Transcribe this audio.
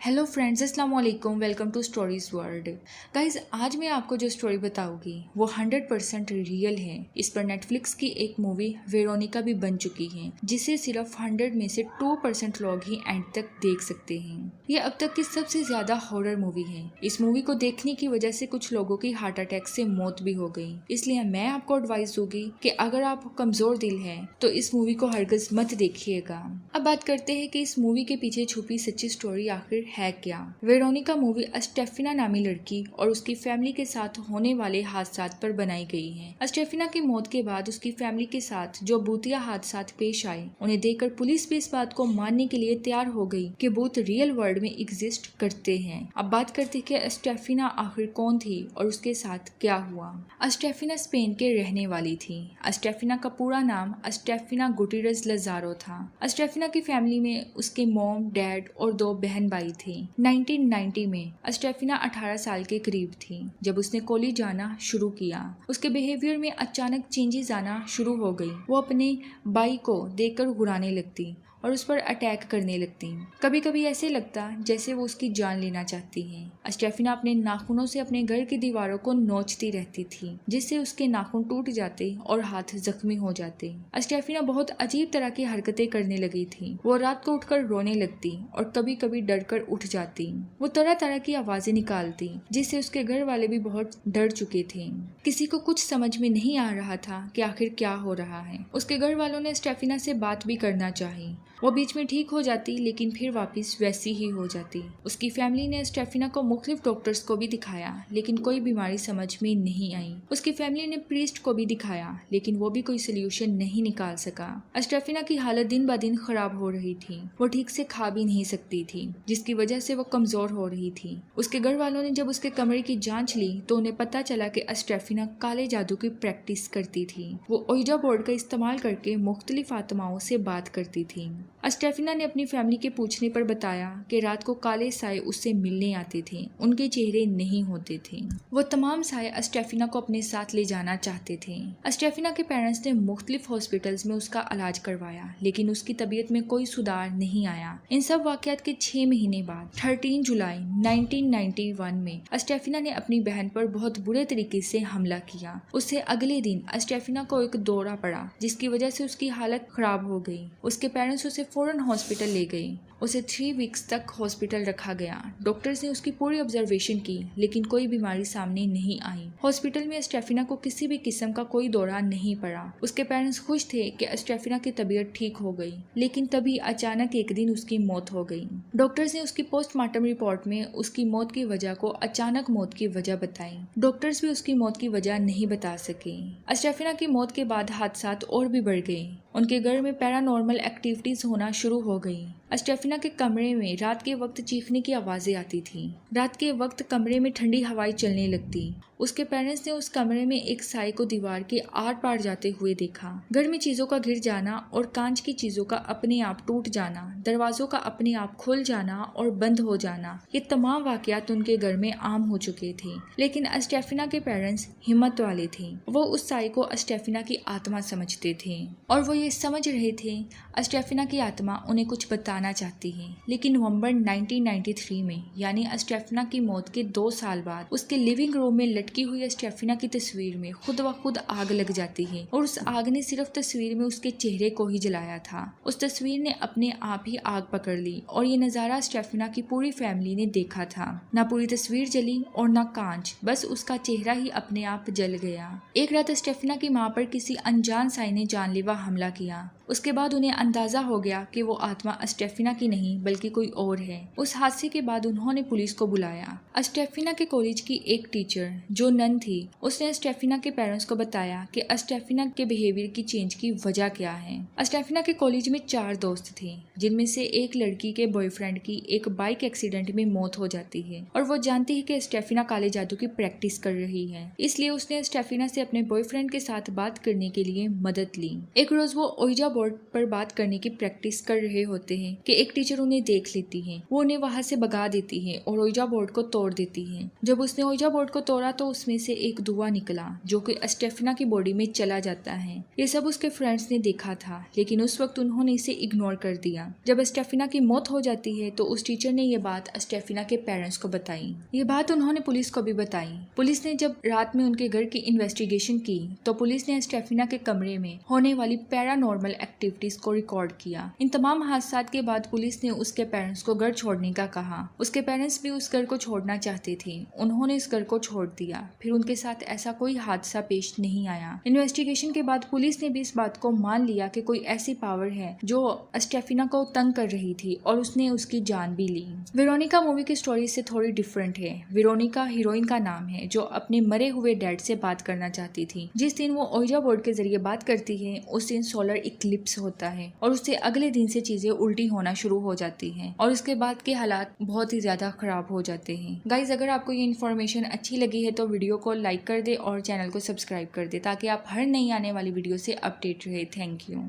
Hello friends, अस्सलाम वालेकुम। Welcome to stories world. Guys, आज मैं आपको जो स्टोरी बताऊंगी वो 100% रियल है। इस पर नेटफ्लिक्स की एक मूवी वेरोनिका भी बन चुकी है, जिसे सिर्फ 100 में से 2% लोग ही एंड तक देख सकते हैं। ये अब तक की सबसे ज्यादा हॉरर मूवी है। इस मूवी को देखने की वजह से कुछ लोगों की हार्ट अटैक से मौत भी हो गई। इसलिए मैं आपको एडवाइस दूंगी कि अगर आप कमजोर दिल है तो इस मूवी को हरगिज मत देखिएगा। अब बात करते हैं कि इस मूवी के पीछे छुपी सच्ची स्टोरी आखिर है क्या। वेरोनिका मूवी अस्टेफिना नामी लड़की और उसकी फैमिली के साथ होने वाले हादसात पर बनाई गई है। अस्टेफिना की मौत के बाद उसकी फैमिली के साथ जो भूतिया हादसात पेश आए, उन्हें देखकर पुलिस भी इस बात को मानने के लिए तैयार हो गई कि भूत रियल वर्ल्ड में एग्जिस्ट करते हैं। अब बात करते हैं कि अस्टेफिना आखिर कौन थी और उसके साथ क्या हुआ। अस्टेफिना स्पेन के रहने वाली थी। अस्टेफिना का पूरा नाम अस्टेफिना गुटिरेज लजारो था। अस्टेफिना की फैमिली में उसके मॉम, डैड और 2 बहन भाई थे। 1990 में अस्टेफिना 18 साल के करीब थी जब उसने कॉलेज जाना शुरू किया। उसके बिहेवियर में अचानक चेंजेस आना शुरू हो गई। वो अपने भाई को देखकर घुराने लगती और उस पर अटैक करने लगती। कभी कभी ऐसे लगता जैसे वो उसकी जान लेना चाहती है। अस्टेफिना अपने नाखूनों से अपने घर की दीवारों को नोचती रहती थी, जिससे उसके नाखून टूट जाते और हाथ जख्मी हो जाते। अस्टेफिना बहुत अजीब तरह की हरकतें करने लगी थी। वो रात को उठकर रोने लगती और कभी कभी डर कर उठ जाती। वो तरह तरह की आवाजें निकालती, जिससे उसके घर वाले भी बहुत डर चुके थे। किसी को कुछ समझ में नहीं आ रहा था कि आखिर क्या हो रहा है। उसके घर वालों ने अस्टेफिना से बात भी करना चाही। वो बीच में ठीक हो जाती, लेकिन फिर वापस वैसी ही हो जाती। उसकी फैमिली ने अस्टेफिना को मुख्तलिफ डॉक्टर्स को भी दिखाया, लेकिन कोई बीमारी समझ में नहीं आई। उसकी फैमिली ने प्रीस्ट को भी दिखाया, लेकिन वो भी कोई सोल्यूशन नहीं निकाल सका। अस्टेफिना की हालत दिन ब दिन खराब हो रही थी। वो ठीक से खा भी नहीं सकती थी, जिसकी वजह से वो कमजोर हो रही थी। उसके घर वालों ने जब उसके कमरे की जांच ली तो उन्हें पता चला कि अस्टेफिना काले जादू की प्रैक्टिस करती थी। वो ओइजा बोर्ड का इस्तेमाल करके मुख्तलिफ आत्माओं से बात करती थी। अस्टेफिना ने अपनी फैमिली के पूछने पर बताया कि रात को काले साए उससे मिलने आते थे, उनके चेहरे नहीं होते थे। वो तमाम साए अस्टेफिना को अपने साथ ले जाना चाहते थे। अस्टेफिना के पेरेंट्स ने मुख्तलिफ हॉस्पिटल्स में उसका इलाज करवाया, लेकिन उसकी तबीयत में कोई सुधार नहीं आया। इन सब वाकयात के 6 महीने बाद 13 जुलाई 1991 में अस्टेफिना ने अपनी बहन पर बहुत बुरे तरीके से हमला किया। उससे अगले दिन अस्टेफिना को एक दौरा पड़ा, जिसकी वजह से उसकी हालत खराब हो गई। उसके पेरेंट्स उसे फौरन हॉस्पिटल ले गए। उसे 3 वीक्स तक हॉस्पिटल रखा गया। डॉक्टर्स ने उसकी पूरी ऑब्जर्वेशन की, लेकिन कोई बीमारी सामने नहीं आई। हॉस्पिटल में अस्टेफिना को किसी भी किस्म का कोई दौरा नहीं पड़ा। उसके पेरेंट्स खुश थे कि अस्टेफिना की तबीयत ठीक हो गई, लेकिन तभी अचानक एक दिन उसकी मौत हो गई। डॉक्टर्स ने उसकी पोस्टमार्टम रिपोर्ट में उसकी मौत की वजह को अचानक मौत की वजह बताई। डॉक्टर्स भी उसकी मौत की वजह नहीं बता सके। अस्टेफिना की मौत के बाद हादसात और भी बढ़ गए। उनके घर में पैरानॉर्मल एक्टिविटीज होना शुरू हो गई। अस्टेफिना के कमरे में रात के वक्त चीखने की आवाजें आती थी। रात के वक्त कमरे में ठंडी हवाएं चलने लगती। उसके पेरेंट्स ने उस कमरे में एक साए को दीवार के आर पार जाते हुए देखा। घर में चीजों का गिर जाना और कांच की चीजों का अपने आप टूट जाना, दरवाजों का अपने आप खुल जाना और बंद हो जाना, ये तमाम वाकयात उनके घर में आम हो चुके थे। लेकिन अस्टेफिना के पेरेंट्स हिम्मत वाले थे। वो उस साए को अस्टेफिना की आत्मा समझते थे और वो ये समझ रहे थे अस्टेफिना की आत्मा उन्हें कुछ बताना चाहती है। लेकिन नवंबर 1993 में, यानी अस्टेफिना की मौत के 2 साल बाद, उसके लिविंग रूम में लटकी हुई अस्टेफिना की तस्वीर में खुद ब खुद आग लग जाती है और उस आग ने सिर्फ तस्वीर में उसके चेहरे को ही जलाया था। उस तस्वीर ने अपने आप ही आग पकड़ ली और ये नजारा अस्टेफिना की पूरी फैमिली ने देखा था। ना पूरी तस्वीर जली और ना कांच, बस उसका चेहरा ही अपने आप जल गया। एक रात अस्टेफिना की माँ पर किसी अनजान साए ने जानलेवा हमला किया। उसके बाद उन्हें अंदाजा हो गया कि वो आत्मा अस्टेफिना की नहीं बल्कि कोई और है। उस हादसे के बाद उन्होंने पुलिस को बुलाया। अस्टेफिना के कॉलेज की एक टीचर जो नन थी, उसने अस्टेफिना के पेरेंट्स को बताया कि अस्टेफिना के बिहेवियर की चेंज की वजह क्या है। अस्टेफिना के कॉलेज में 4 दोस्त थे, जिनमें से एक लड़की के बॉयफ्रेंड की एक बाइक एक्सीडेंट में मौत हो जाती है और वो जानती है कि अस्टेफिना काले जादू की प्रैक्टिस कर रही है। इसलिए उसने अस्टेफिना से अपने बॉयफ्रेंड के साथ बात करने के लिए मदद ली। एक रोज वो ओइजा बोर्ड पर बात करने की प्रैक्टिस कर रहे होते हैं कि एक टीचर उन्हें देख लेती है, वो उन्हें वहाँ से भगा देती है और ओइजा बोर्ड को तोड़ देती है। जब उसने ओइजा बोर्ड को तोड़ा तो उसमें से एक धुआं निकला जो कि स्टेफिना की बॉडी में चला जाता है। ये सब उसके फ्रेंड्स ने देखा था, लेकिन उस वक्त उन्होंने इसे इग्नोर कर दिया। जब स्टेफिना की मौत हो जाती है तो उस टीचर ने ये बात स्टेफिना के पेरेंट्स को बताई। ये बात उन्होंने पुलिस को भी बताई। पुलिस ने जब रात में उनके घर की इन्वेस्टिगेशन की तो पुलिस ने स्टेफिना के कमरे में होने वाली पैरानॉर्मल एक्टिविटीज को रिकॉर्ड किया। इन तमाम हादसात के बाद पुलिस ने उसके पेरेंट्स को घर छोड़ने का कहा। उसके पेरेंट्स भी उस घर को छोड़ना चाहते थे, उन्होंने इस घर को छोड़ दिया। फिर उनके साथ ऐसा कोई हादसा पेश नहीं आया। इन्वेस्टिगेशन के बाद पुलिस ने भी इस बात को मान लिया कि कोई ऐसी पावर है जो स्टेफिना को तंग कर रही थी और उसने उसकी जान भी ली। वेरोनिका मूवी की स्टोरी से थोड़ी डिफरेंट है। वेरोनिका हीरोइन का नाम है जो अपने मरे हुए डैड से बात करना चाहती थी। जिस दिन वो ओइजा बोर्ड के जरिए बात करती है उस दिन सोलर इक्लिप्स होता है और उससे अगले दिन से चीजें उल्टी होना शुरू हो जाती हैं और उसके बाद के हालात बहुत ही ज्यादा खराब हो जाते हैं। गाइज, अगर आपको ये इन्फॉर्मेशन अच्छी लगी है तो वीडियो को लाइक कर दे और चैनल को सब्सक्राइब कर दे ताकि आप हर नई आने वाली वीडियो से अपडेट रहे। Thank you.